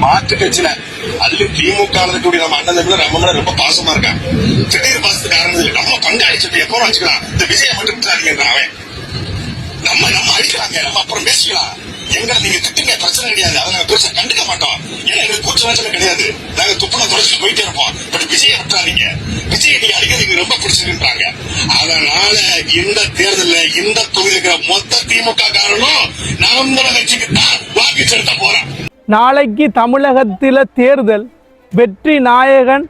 மாற்று கட்சியில அதுல திமுக நம்ம அண்ணன் நம்ம மேல ரொம்ப பாசமா இருக்காங்க. திடீர் பாசத்துக்கு காரணம் இல்லை. நம்ம பங்காளி சொல்லி எப்போ வச்சுக்கலாம். இந்த விஜயை மட்டும் விட்டுறாதீங்க. அவன் நம்ம அடிக்கிறாங்க. நம்ம அப்புறம் பேசிக்கலாம். எங்களை நீங்க திட்டுங்க, பிரச்சனை கிடையாது. அதை நாங்க பெருசா கண்டுக்க மாட்டோம். ஏன்னா எங்களுக்கு கூச்ச வச்சனை கிடையாது. நாங்க துப்புனா தொடர்ச்சி போயிட்டே இருப்போம். பட் விஜயை விட்டுறாதீங்க. விஜயை நீங்க அடிக்கிறது ரொம்ப பிடிச்சிருக்காங்க. அதனால இந்த தேர்தல இந்த தொகுதியில் இருக்கிற மொத்த திமுக காரணம் நாம் கட்சிக்கு தான் வாக்கு செலுத்த போறோம். நாளைக்கு தமிழகத்தில் தேர்தல். வெற்றி நாயகன்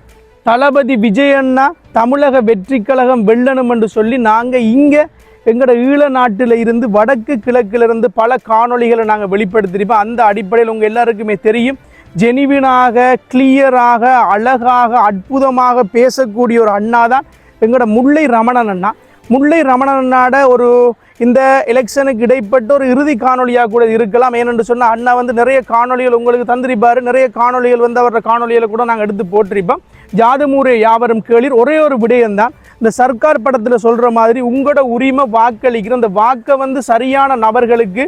தளபதி விஜயண்ணா தமிழக வெற்றி கழகம் வெல்லணும் என்று சொல்லி நாங்கள் இங்கே எங்களோட ஈழ நாட்டில் இருந்து வடக்கு கிழக்கிலிருந்து பல காணொளிகளை நாங்கள் வெளிப்படுத்தியிருப்போம். அந்த அடிப்படையில் உங்கள் எல்லாருக்குமே தெரியும், ஜெனிவினாக கிளியராக அழகாக அற்புதமாக பேசக்கூடிய ஒரு அண்ணா தான் எங்களோட முல்லை ரமணன் அண்ணா. முல்லை ரமணன் அண்ணாட ஒரு இந்த எலெக்ஷனுக்கு இடைப்பட்ட ஒரு இறுதி காணொலியாக கூட இருக்கலாம். ஏனென்று சொன்னால் அண்ணா நிறைய காணொலிகள் உங்களுக்கு தந்திருப்பார். நிறைய காணொலிகள் அவரோட காணொலிகளை கூட நாங்கள் எடுத்து போட்டிருப்போம். ஜாதுமூரே யாவரும் கேளீர். ஒரே ஒரு விடயம்தான், இந்த சர்க்கார் படத்தில் சொல்கிற மாதிரி உங்களோட உரிமை வாக்களிக்கிற அந்த வாக்கை சரியான நபர்களுக்கு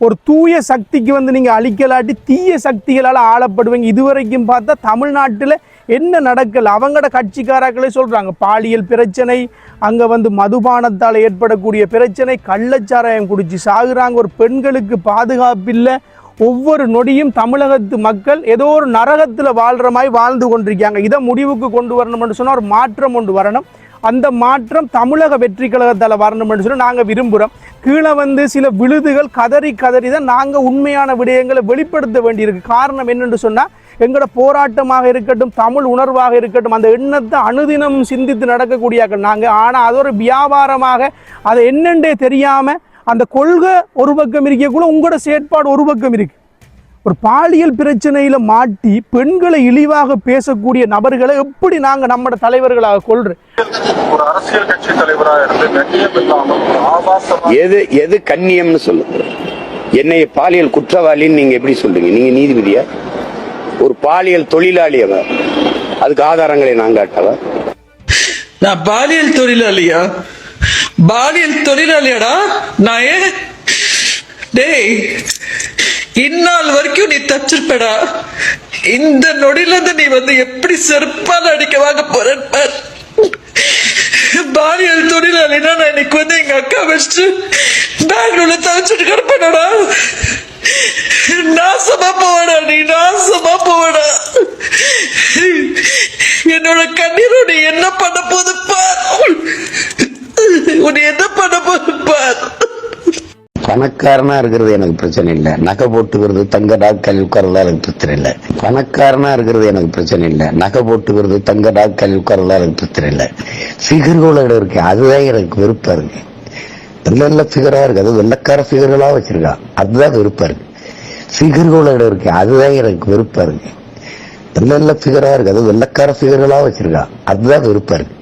ஒரு தூய சக்திக்கு நீங்கள் அழிக்கலாட்டி தீய சக்திகளால் ஆளப்படுவீங்க. இதுவரைக்கும் பார்த்தா தமிழ்நாட்டில் என்ன நடக்கல, அவங்களோட கட்சிக்காரர்களே சொல்கிறாங்க, பாலியல் பிரச்சனை, அங்கே மதுபானத்தால் ஏற்படக்கூடிய பிரச்சனை, கள்ளச்சாராயம் குடிச்சு சாகுறாங்க, ஒரு பெண்களுக்கு பாதுகாப்பு இல்லை. ஒவ்வொரு நொடியும் தமிழகத்து மக்கள் ஏதோ ஒரு நரகத்தில் வாழ்கிற மாதிரி வாழ்ந்து கொண்டிருக்காங்க. இதை முடிவுக்கு கொண்டு வரணும்னு சொன்னால் ஒரு மாற்றம் கொண்டு வரணும். அந்த மாற்றம் தமிழக வெற்றி கழகத்தால் வரணும்னு சொல்லி நாங்கள் விரும்புகிறோம். கீழே சில விழுதுகள் கதறி தான் நாங்கள் உண்மையான விடயங்களை வெளிப்படுத்த வேண்டியிருக்கு. காரணம் என்னென்று சொன்னால் எங்களோட போராட்டமாக இருக்கட்டும், தமிழ் உணர்வாக இருக்கட்டும், அந்த எண்ணத்தை அனுதினம் சிந்தித்து நடக்கக்கூடிய நாங்கள். ஆனால் அது ஒரு வியாபாரமாக அதை என்னென்றே தெரியாமல் அந்த கொள்கை ஒரு பக்கம் இருக்கக்குள்ள உங்களோட செயற்பாடு ஒரு பக்கம் இருக்கு. ஒரு பாலியல் பிரச்சனையில் மாட்டி பெண்களை இழிவாக பேசக்கூடிய நபர்களை எப்படி நாங்கள் நம்மளோட தலைவர்களாக கொள்றோம்? ஒரு அரசியல் கட்சி தலைவராக இருந்து கண்ணியம் இல்லாமல் எது கண்ணியம்னு சொல்லுங்க. என்னை பாலியல் குற்றவாளின்னு நீங்க எப்படி சொல்றீங்க? நீங்க நீதிபதியா? ஒரு பாலியல் தொழிலாளி அவர், அதுக்கு ஆதாரங்களை நான் காட்டவா? நான் பாலியல் தொழிலாளியா? பாலியல் தொழிலாளியாடா நான்? டேய், இந்நாள் வரைக்கும் நீ தச்சிருப்படா. இந்த நொடியில இருந்து நீ எப்படி செருப்பால் அடிக்க வாங்க போற? பாலியல் தொழிலாளினா நான் இன்னைக்கு எங்க அக்கா வச்சுட்டு பெங்களூர்ல தவிச்சிட்டு கிடப்பேனடா. நாசமா போவடா, நீ நாசமா போவடா. என்னோட கண்ணீரோட என்ன பண்ண போது பார். உன்னை என்ன பண்ண போது பார். பணக்காரனா இருக்கிறது எனக்கு பிரச்சனை இல்லை. நகை போட்டுக்கிறது, தங்க டாக்டர் உட்கார்றதா எனக்கு பிரச்சனை இல்லை. பணக்காரனா இருக்கிறது எனக்கு பிரச்சனை இல்லை. நகை போட்டுக்கிறது, தங்க டாக்டர் உட்கார்றதா எனக்கு பிரச்சனை இல்லை. ஃபிகர்களோட இருக்கு, அதுதான் எனக்கு விருப்பம் இருக்கு. நல்ல ஃபிகரா இருக்கு, அது வெள்ளக்கார ஃபிகர்களா வச்சிருக்கா, அதுதான் விருப்பம் இருக்கு. ஃபிகர்களோட இருக்கு, அதுதான் எனக்கு விருப்பம் இருக்கு. நல்ல ஃபிகரா இருக்கு, அது வெள்ளக்கார ஃபிகர்களா வச்சிருக்கா, அதுதான் விருப்பம் இருக்கு.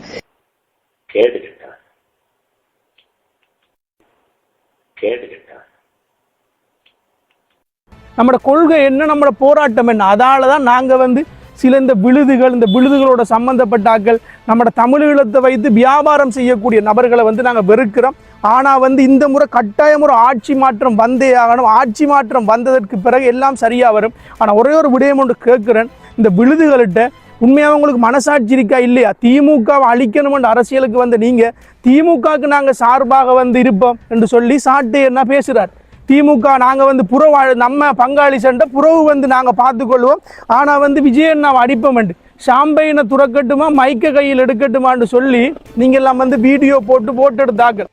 நம்மளோட கொள்கை என்ன, நம்மளோட போராட்டம் என்ன? அதால தான் நாங்கள் சில இந்த விழுதுகளோட சம்பந்தப்பட்டாக்கள் நம்மளோட தமிழீழத்தை வைத்து வியாபாரம் செய்யக்கூடிய நபர்களை நாங்கள் வெறுக்கிறோம். ஆனால் இந்த முறை கட்டாயம் ஒரு ஆட்சி மாற்றம் வந்தே ஆகணும். ஆட்சி மாற்றம் வந்ததற்கு பிறகு எல்லாம் சரியாக வரும். ஆனால் ஒரே ஒரு விடயம் ஒன்று கேட்குறேன், இந்த விழுதுகள்கிட்ட உண்மையாக உங்களுக்கு மனசாட்சி இருக்கா இல்லையா? திமுகவை அழிக்கணும்னு அரசியலுக்கு நீங்கள் திமுகவுக்கு நாங்கள் சார்பாக இருப்போம் என்று சொல்லி சாட்டு என்ன பேசுகிறார். திமுக நாங்கள் நம்ம பங்காளி சண்டை புறவு நாங்கள் பார்த்துக்கொள்வோம். ஆனால் விஜயண்ணாவை அடிப்போம் என்று ஷாம்பைனை துறக்கட்டுமா மைக்க கையில் எடுக்கட்டுமான்னு சொல்லி நீங்கள் எல்லாம் வீடியோ போட்டு எடுத்தாக்கள்.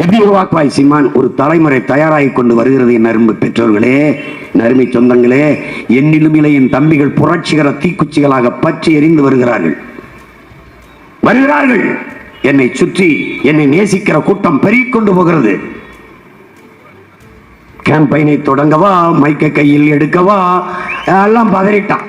எதிர்வாக்குவாய் சீமான் ஒரு தலைமுறை தயாராகி கொண்டு வருகிறது. என் அருமை பெற்றோர்களே, அருமை சொந்தங்களே, என்னிலும் இளையின் தம்பிகள் புரட்சிகர தீக்குச்சிகளாக பற்றி எரிந்து வருகிறார்கள். என்னை சுற்றி என்னை நேசிக்கிற கூட்டம் பெருகிக் கொண்டு போகிறது. கேம்பெயினை தொடங்கவா, மைக்க கையில் எடுக்கவா, எல்லாம் பதறிட்டான்.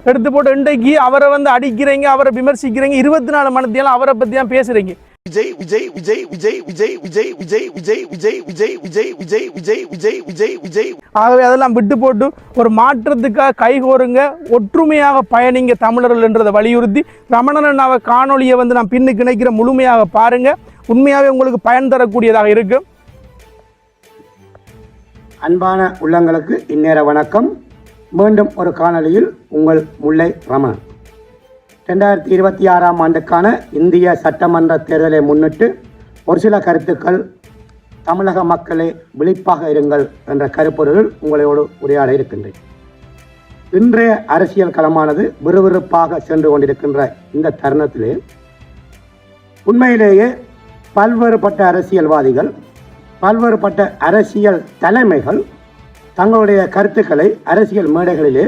எடுத்து போட்டு இன்றைக்கு அவரை அடிக்கிறீங்க, அவரை விமர்சிக்கிறீங்க, 24 மணி நேரம் அவரை பத்தி தான் பேசுறீங்க. விஜய் விஜய் விஜய் விஜய் விஜய் விஜய் விஜய் விஜய் விஜய் விஜய் விஜய் விஜய் விஜய் விஜய் விஜய் விஜய். ஆகவே அதெல்லாம் விட்டு போட்டு ஒரு மாற்றத்துக்காக கைகோருங்க, ஒற்றுமையாக பயணிங்க தமிழர்கள் என்றதை வலியுறுத்தி ரமணன் அவ காணொலியை நான் பின்னுக்கு இணைக்கிற முழுமையாக பாருங்க. உண்மையாகவே உங்களுக்கு பயன் தரக்கூடியதாக இருக்கு. அன்பான உள்ளங்களுக்கு இந்நேர வணக்கம். மீண்டும் ஒரு காணொளியில் உங்கள் முல்லை ரமணன். 2026 ஆண்டுக்கான இந்திய சட்டமன்ற தேர்தலை முன்னிட்டு ஒரு சில கருத்துக்கள். தமிழக மக்களே விழிப்பாக இருங்கள் என்ற கருப்பொருளில் உங்களோடு உரையாட இருக்கின்றேன். இன்றைய அரசியல் களமானது விறுவிறுப்பாக சென்று கொண்டிருக்கின்ற இந்த தருணத்திலே உண்மையிலேயே பல்வேறுபட்ட அரசியல்வாதிகள், பல்வேறுபட்ட அரசியல் தலைமைகள் தங்களுடைய கருத்துக்களை அரசியல் மேடைகளிலே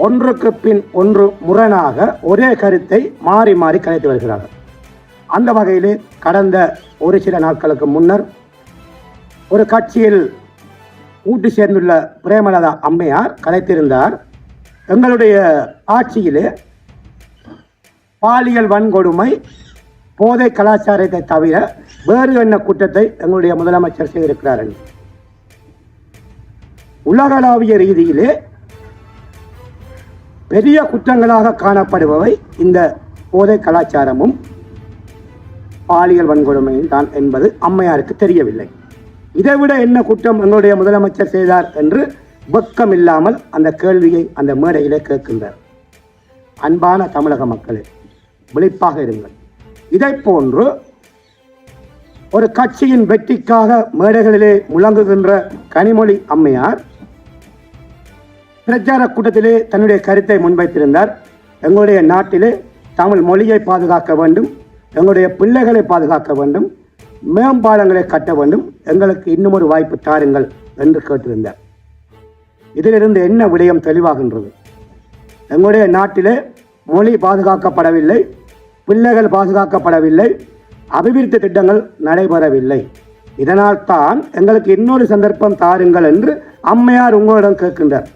ஒன்றுக்கு பின் ஒன்று முரணாக ஒரே கருத்தை மாறி மாறி கலைத்து வருகிறார்கள். அந்த வகையிலே கடந்த ஒரு சில நாட்களுக்கு முன்னர் ஒரு கட்சியில் கூட்டு சேர்ந்துள்ள பிரேமலதா அம்மையார் கலைத்திருந்தார். எங்களுடைய ஆட்சியிலே பாலியல் வன்கொடுமை, போதை கலாச்சாரத்தை தவிர வேறு என்ன குற்றத்தை எங்களுடைய முதலமைச்சர் செய்திருக்கிறார் என்று. உலகளாவிய ரீதியிலே பெரிய குற்றங்களாக காணப்படுபவை இந்த போதை கலாச்சாரமும் பாலியல் வன்கொடுமையும் தான் என்பது அம்மையாருக்கு தெரியவில்லை. இதைவிட என்ன குற்றம் எங்களுடைய முதலமைச்சர் செய்தார் என்று வெக்கம் இல்லாமல் அந்த கேள்வியை அந்த மேடையிலே கேட்கின்றார். அன்பான தமிழக மக்களே, விழிப்பாக இருங்கள். இதை போன்று ஒரு கட்சியின் வெற்றிக்காக மேடைகளிலே முழங்குகின்ற கனிமொழி அம்மையார் பிரச்சார கூட்டத்திலே தன்னுடைய கருத்தை முன்வைத்திருந்தார். எங்களுடைய நாட்டிலே தமிழ் மொழியை பாதுகாக்க வேண்டும், எங்களுடைய பிள்ளைகளை பாதுகாக்க வேண்டும், மேம்பாலங்களை கட்ட வேண்டும், எங்களுக்கு இன்னும் ஒரு வாய்ப்பு தாருங்கள் என்று கேட்டிருந்தார். இதிலிருந்து என்ன விடயம் தெளிவாகின்றது? எங்களுடைய நாட்டிலே மொழி பாதுகாக்கப்படவில்லை, பிள்ளைகள் பாதுகாக்கப்படவில்லை, அபிவிருத்தி திட்டங்கள் நடைபெறவில்லை. இதனால் தான் எங்களுக்கு இன்னொரு சந்தர்ப்பம் தாருங்கள் என்று அம்மையார் உங்களிடம் கேட்கின்றார்.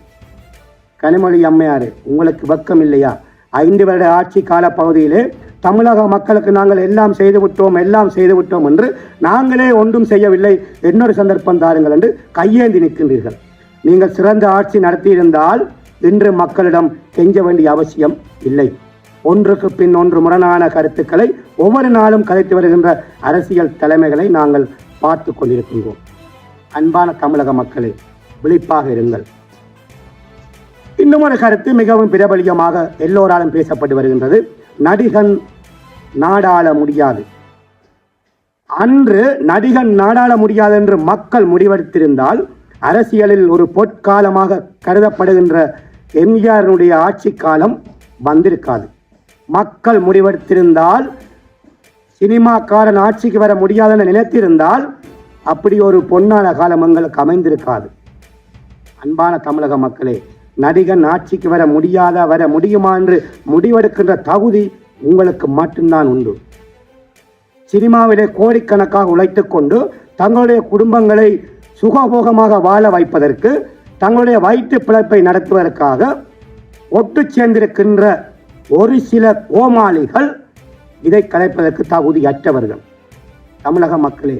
கனிமொழி அம்மையாரே, உங்களுக்கு வெக்கம் இல்லையா? 5 வருட ஆட்சி கால பகுதியிலே தமிழக மக்களுக்கு நாங்கள் எல்லாம் செய்துவிட்டோம் என்று நாங்களே ஒன்றும் செய்யவில்லை, இன்னொரு சந்தர்ப்பம் தாருங்கள் என்று கையேந்தி நிற்கின்றீர்கள். நீங்கள் சிறந்த ஆட்சி நடத்தியிருந்தால் இன்று மக்களிடம் கெஞ்ச வேண்டிய அவசியம் இல்லை. ஒன்றுக்கு பின் ஒன்று முரணான கருத்துக்களை ஒவ்வொரு நாளும் கதைத்து வருகின்ற அரசியல் தலைமைகளை நாங்கள் பார்த்து கொண்டிருக்கின்றோம். அன்பான தமிழக மக்களே, விழிப்பாக இருங்கள். இன்னும் ஒரு கருத்து மிகவும் பிரபலியமாக எல்லோராலும் பேசப்பட்டு வருகின்றது. நடிகன் நாடாள முடியாது. அன்று நடிகன் நாடாள முடியாது என்று மக்கள் முடிவெடுத்திருந்தால் அரசியலில் ஒரு பொற்காலமாக கருதப்படுகின்ற எம்ஜிஆருடைய ஆட்சி காலம் வந்திருக்காது. மக்கள் முடிவெடுத்திருந்தால், சினிமாக்காரன் ஆட்சிக்கு வர முடியாதென நினைத்திருந்தால் அப்படி ஒரு பொன்னான காலம் எங்களுக்கு அமைந்திருக்காது. அன்பான தமிழக மக்களே, நடிகன் ஆட்சிக்கு வர முடியுமா என்று முடிவெடுக்கின்ற தகுதி உங்களுக்கு மட்டும்தான் உண்டு. சினிமாவிலே கோடிக்கணக்காக உழைத்துக் கொண்டு தங்களுடைய குடும்பங்களை சுகபோகமாக வாழ வைப்பதற்கு, தங்களுடைய வயிற்று பிழைப்பை நடத்துவதற்காக ஒட்டு சேர்ந்திருக்கின்ற ஒரு சில கோமாளிகள் இதை கலைப்பதற்கு தகுதியற்றவர்கள். தமிழக மக்களே,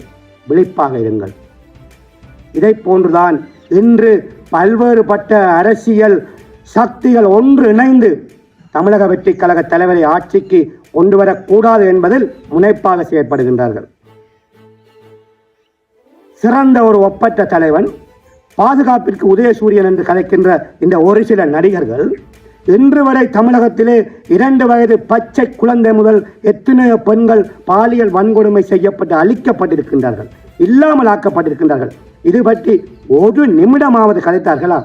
விழிப்பாக இருங்கள். இதை போன்றுதான் இன்று பல்வேறுபட்ட அரசியல் சக்திகள் ஒன்று இணைந்து தமிழக வெற்றி கழக தலைவரை ஆட்சிக்கு கொண்டு வரக்கூடாது என்பதில் முனைப்பாக செயற்படுகின்றார்கள். சிறந்த ஒரு ஒப்பற்ற தலைவன், பாதுகாப்பிற்கு உதயசூரியன் என்று கலைக்கின்ற இந்த ஒரு சில நடிகர்கள் இன்று வரை தமிழகத்திலே 2 வயது பச்சை குழந்தை முதல் எத்தனையோ பெண்கள் பாலியல் வன்கொடுமை செய்யப்பட்டு அழிக்கப்பட்டிருக்கின்றார்கள், இல்லாமல் ஆக்கப்பட்டிருக்கின்றார்கள். இது பற்றி ஒரு நிமிடமாவது கதைத்தார்களா?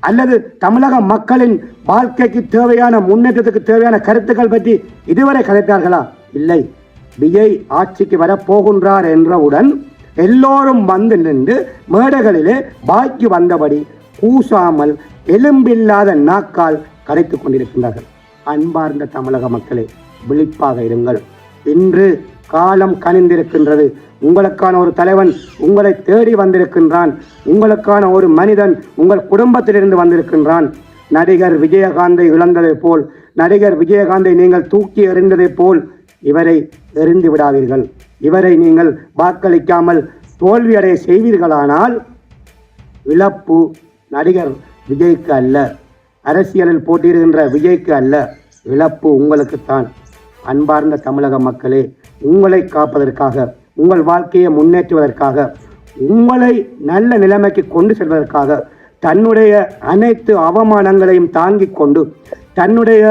அல்லது தமிழக மக்களின் வாழ்க்கைக்கு தேவையான, முன்னேற்றத்துக்கு தேவையான கருத்துக்கள் பற்றி இதுவரை கதைத்தார்களா? இல்லை. விஜய் ஆட்சிக்கு வரப்போகின்றார் என்றவுடன் எல்லோரும் வந்து நின்று மேடைகளிலே பாய்க்கு வந்தபடி கூசாமல் எலும்பில்லாத நாக்கால் கரைத்துக் கொண்டிருக்கின்றார்கள். அன்பார்ந்த தமிழக மக்களே, விழிப்பாக இருங்கள். இன்று காலம் கனிந்திருக்கின்றது. உங்களுக்கான ஒரு தலைவன் உங்களை தேடி வந்திருக்கின்றான். உங்களுக்கான ஒரு மனிதன் உங்கள் குடும்பத்திலிருந்து வந்திருக்கின்றான். நடிகர் விஜயகாந்தை இழந்ததை போல், நடிகர் விஜயகாந்தை நீங்கள் தூக்கி எறிந்ததை போல் இவரை எறிந்து விடாதீர்கள். இவரை நீங்கள் வாக்களிக்காமல் தோல்வியடைய செய்வீர்களானால் இழப்பு நடிகர் விஜய்க்கு அல்ல, அரசியலில் போட்டியிடுகின்ற விஜய்க்கு அல்ல, இழப்பு உங்களுக்குத்தான். அன்பார்ந்த தமிழக மக்களே, உங்களை காப்பதற்காக, உங்கள் வாழ்க்கையை முன்னேற்றுவதற்காக, உங்களை நல்ல நிலைமைக்கு கொண்டு செல்வதற்காக தன்னுடைய அனைத்து அவமானங்களையும் தாங்கிக் கொண்டு தன்னுடைய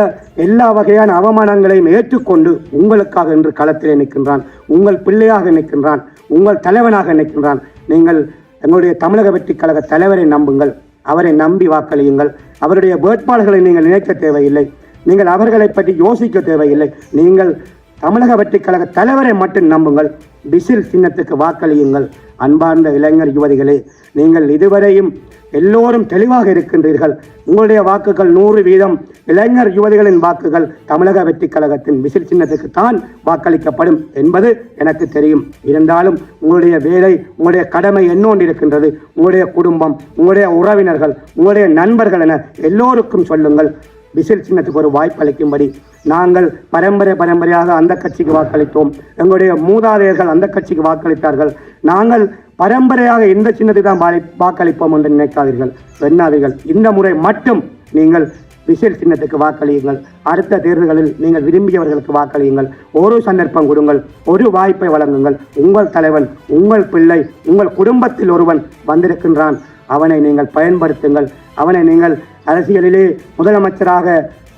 எல்லா வகையான அவமானங்களையும் ஏற்றுக்கொண்டு உங்களுக்காக இன்று களத்திலே நிற்கின்றான். உங்கள் பிள்ளையாக நிற்கின்றான், உங்கள் தலைவனாக நிற்கின்றான். நீங்கள் எங்களுடைய தமிழக வெற்றி கழக தலைவரை நம்புங்கள், அவரை நம்பி வாக்களியுங்கள். அவருடைய வேட்பாளர்களை நீங்கள் நினைக்க தேவையில்லை, நீங்கள் அவர்களை பற்றி யோசிக்க தேவையில்லை. நீங்கள் தமிழக வெற்றி கழக தலைவரை மட்டும் நம்புங்கள், விசில் சின்னத்துக்கு வாக்களியுங்கள். அன்பார்ந்த இளைஞர் யுவதிகளே, நீங்கள் இதுவரையும் எல்லோரும் தெளிவாக இருக்கின்றீர்கள். உங்களுடைய வாக்குகள் 100% இளைஞர் யுவதிகளின் வாக்குகள் தமிழக வெற்றி கழகத்தின் விசில் சின்னத்துக்கு தான் வாக்களிக்கப்படும் என்பது எனக்கு தெரியும். இருந்தாலும் உங்களுடைய வேலை, உங்களுடைய கடமை என்னொன்று இருக்கின்றது. உங்களுடைய குடும்பம், உங்களுடைய உறவினர்கள், உங்களுடைய நண்பர்கள் என எல்லோருக்கும் சொல்லுங்கள், விசில் சின்னத்துக்கு ஒரு வாய்ப்பு அளிக்கும்படி. நாங்கள் பரம்பரையாக அந்த கட்சிக்கு வாக்களித்தோம், எங்களுடைய மூதாதையர்கள் அந்த கட்சிக்கு வாக்களித்தார்கள். நாங்கள் பரம்பரையாக இந்த சின்னத்தை தான் வாக்களிப்போம் என்று நினைக்காதீர்கள், எண்ணாதீர்கள். இந்த முறை மட்டும் நீங்கள் விசில் சின்னத்துக்கு வாக்களியுங்கள். அடுத்த தேர்தல்களில் நீங்கள் விரும்பியவர்களுக்கு வாக்களியுங்கள். ஒரு சந்தர்ப்பம் கொடுங்கள், ஒரு வாய்ப்பை வழங்குங்கள். உங்கள் தலைவன், உங்கள் பிள்ளை, உங்கள் குடும்பத்தில் ஒருவன் வந்திருக்கின்றான், அவனை நீங்கள் பயன்படுத்துங்கள். அவனை நீங்கள் அரசியலிலே முதலமைச்சராக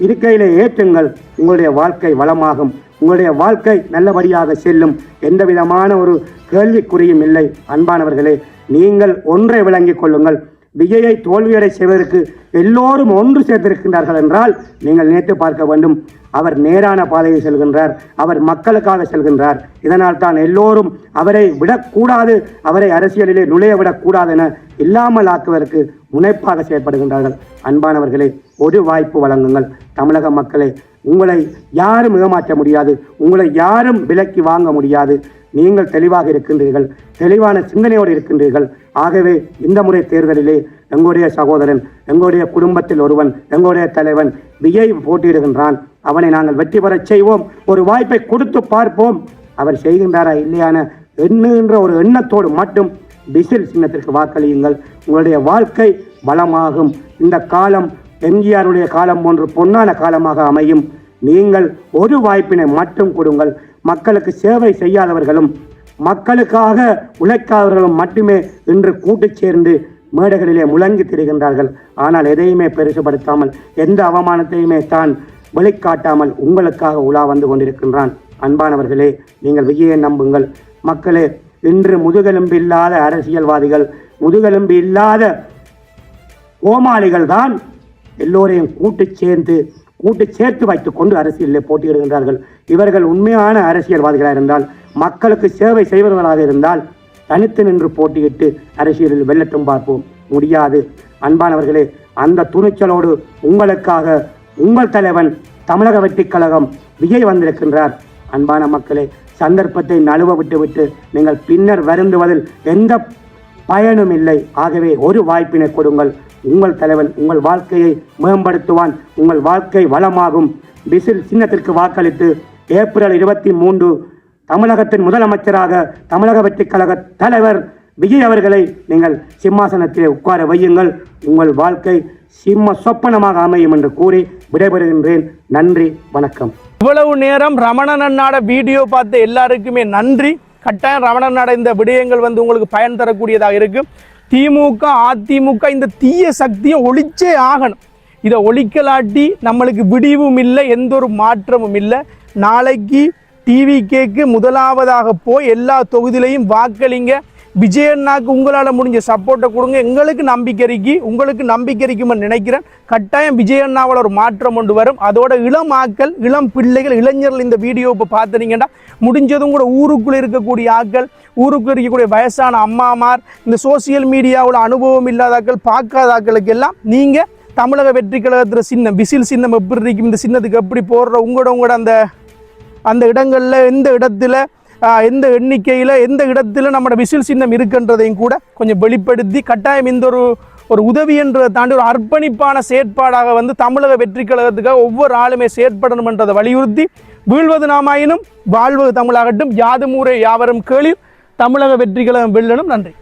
இருக்கையிலே ஏற்றுங்கள். உங்களுடைய வாழ்க்கை வளமாகும், உங்களுடைய வாழ்க்கை நல்லபடியாக செல்லும். எந்த விதமான ஒரு கேள்விக்குறியும் இல்லை. அன்பானவர்களே, நீங்கள் ஒன்றை விளங்கிக் கொள்ளுங்கள், விஜயை தோல்வியடை செய்வதற்கு எல்லோரும் ஒன்று சேர்த்திருக்கின்றார்கள் என்றால் நீங்கள் நினைத்து பார்க்க வேண்டும். அவர் நேரான பாதையை செல்கின்றார், அவர் மக்களுக்காக செல்கின்றார். இதனால் தான் எல்லோரும் அவரை விடக்கூடாது, அவரை அரசியலிலே நுழைய விடக்கூடாது என இல்லாமல் ஆக்குவதற்கு முனைப்பாக செயற்படுகின்றார்கள். அன்பானவர்களே, ஒரு வாய்ப்பு வழங்குங்கள். தமிழக மக்களே, உங்களை யாரும் ஏமாற்ற முடியாது, உங்களை யாரும் விலக்கி வாங்க முடியாது. நீங்கள் தெளிவாக இருக்கின்றீர்கள், தெளிவான சிந்தனையோடு இருக்கின்றீர்கள். ஆகவே இந்த முறை தேர்தலிலே எங்களுடைய சகோதரன், எங்களுடைய குடும்பத்தில் ஒருவன், எங்களுடைய தலைவன் விஜய் போட்டியிடுகின்றான். அவனை நாங்கள் வெற்றி பெறச் செய்வோம். ஒரு வாய்ப்பை கொடுத்து பார்ப்போம். அவர் செய்கின்றாரா இல்லையான எண்ணுகின்ற ஒரு எண்ணத்தோடு மட்டும் விசில் சின்னத்திற்கு வாக்களியுங்கள். உங்களுடைய வாழ்க்கை வளமாகும். இந்த காலம் எம்ஜிஆருடைய காலம் போன்று பொன்னான காலமாக அமையும். நீங்கள் ஒரு வாய்ப்பினை மட்டும் கொடுங்கள். மக்களுக்கு சேவை செய்யாதவர்களும் மக்களுக்காக உழைக்காதவர்களும் மட்டுமே இன்று கூட்டு சேர்ந்து மேடைகளிலே முழங்கி திரிகின்றார்கள். ஆனால் எதையுமே பெருசுபடுத்தாமல், எந்த அவமானத்தையுமே தான் வெளிக்காட்டாமல் உங்களுக்காக உலா வந்து கொண்டிருக்கின்றான். அன்பானவர்களே, நீங்கள் விஜயை நம்புங்கள். மக்களே, இன்று முதுகெலும்பு இல்லாத அரசியல்வாதிகள், முதுகெலும்பு இல்லாத கோமாளிகள் தான் எல்லோரையும் கூட்டு சேர்த்து வைத்துக் கொண்டு அரசியலில் போட்டியிடுகின்றார்கள். இவர்கள் உண்மையான அரசியல்வாதிகளாக இருந்தால், மக்களுக்கு சேவை செய்பவர்களாக இருந்தால் தனித்து நின்று போட்டியிட்டு அரசியலில் வெல்லட்டும் பார்ப்போம். முடியாது. அன்பானவர்களே, அந்த துணிச்சலோடு உங்களுக்காக உங்கள் தலைவன் தமிழக வெற்றி கழகம் விஜய் வந்திருக்கின்றார். அன்பான மக்களே, சந்தர்ப்பத்தை நழுவ விட்டுவிட்டு நீங்கள் பின்னர் வருந்துவதில் எந்த பயனும் இல்லை. ஆகவே ஒரு வாய்ப்பினை கொடுங்கள். உங்கள் தலைவன் உங்கள் வாழ்க்கையை மேம்படுத்துவான், உங்கள் வாழ்க்கை வளமாகும். விசில் சின்னத்திற்கு வாக்களித்து ஏப்ரல் 23 தமிழகத்தின் முதலமைச்சராக தமிழக வெற்றி கழக தலைவர் விஜய் அவர்களை நீங்கள் சிம்மாசனத்திலே உட்கார வையுங்கள். உங்கள் வாழ்க்கை சிம்ம சொப்பனமாக அமையும் என்று கூறி விடைபெறுகின்றேன். நன்றி, வணக்கம். இவ்வளவு நேரம் ரமணன் அண்ணாட வீடியோ பார்த்த எல்லாருக்குமே நன்றி. கட்டாயம் ரமணன் அண்ணாட இந்த விடயங்கள் உங்களுக்கு பயன் தரக்கூடியதாக இருக்கும். திமுக அதிமுக இந்த தீய சக்தியை ஒழிச்சே ஆகணும். இதை ஒழிக்கலாட்டி நம்மளுக்கு விடிவும் இல்லை, எந்த ஒரு மாற்றமும் இல்லை. நாளைக்கு டிவிகேக்கு முதலாவதாக போய் எல்லா தொகுதியிலையும் வாக்களிங்க. விஜயண்ணாக்கு உங்களால் முடிஞ்ச சப்போர்ட்டை கொடுங்க. எங்களுக்கு நம்பிக்கை இருக்குமென்னு நினைக்கிறேன். கட்டாயம் விஜயண்ணாவில் ஒரு மாற்றம் கொண்டு வரும். அதோட இளமாக்கள், இளம் பிள்ளைகள், இளைஞர்கள் இந்த வீடியோ இப்போ பார்த்துனீங்கன்னா முடிஞ்சதும் கூட ஊருக்குள்ளே இருக்கக்கூடிய ஆக்கள், ஊருக்குள்ளே இருக்கக்கூடிய வயசான அம்மாமார், இந்த சோசியல் மீடியாவில் அனுபவம் இல்லாதாக்கள், பார்க்காத ஆக்களுக்கு எல்லாம் நீங்கள் தமிழக வெற்றி கழகத்தில் சின்னம், விசில் சின்னம் எப்படி இருக்கும், இந்த சின்னத்துக்கு எப்படி போடுற உங்களோட அந்த இடங்களில் எந்த எண்ணிக்கையில் எந்த இடத்துல நம்மளோட விசில் சின்னம் இருக்குன்றதையும் கூட கொஞ்சம் வெளிப்படுத்தி கட்டாயம் இந்த ஒரு உதவி என்றதை தாண்டி ஒரு அர்ப்பணிப்பான செயற்பாடாக தமிழக வெற்றி கழகத்துக்காக ஒவ்வொரு ஆளுமே செயற்படணும் என்றதை வலியுறுத்தி, வீழ்வது நாமாயினும் வாழ்வது தமிழாகட்டும், யாதும் ஊரே யாவரும் கேளீர், தமிழக வெற்றி கழகம் வெல்லணும். நன்றி.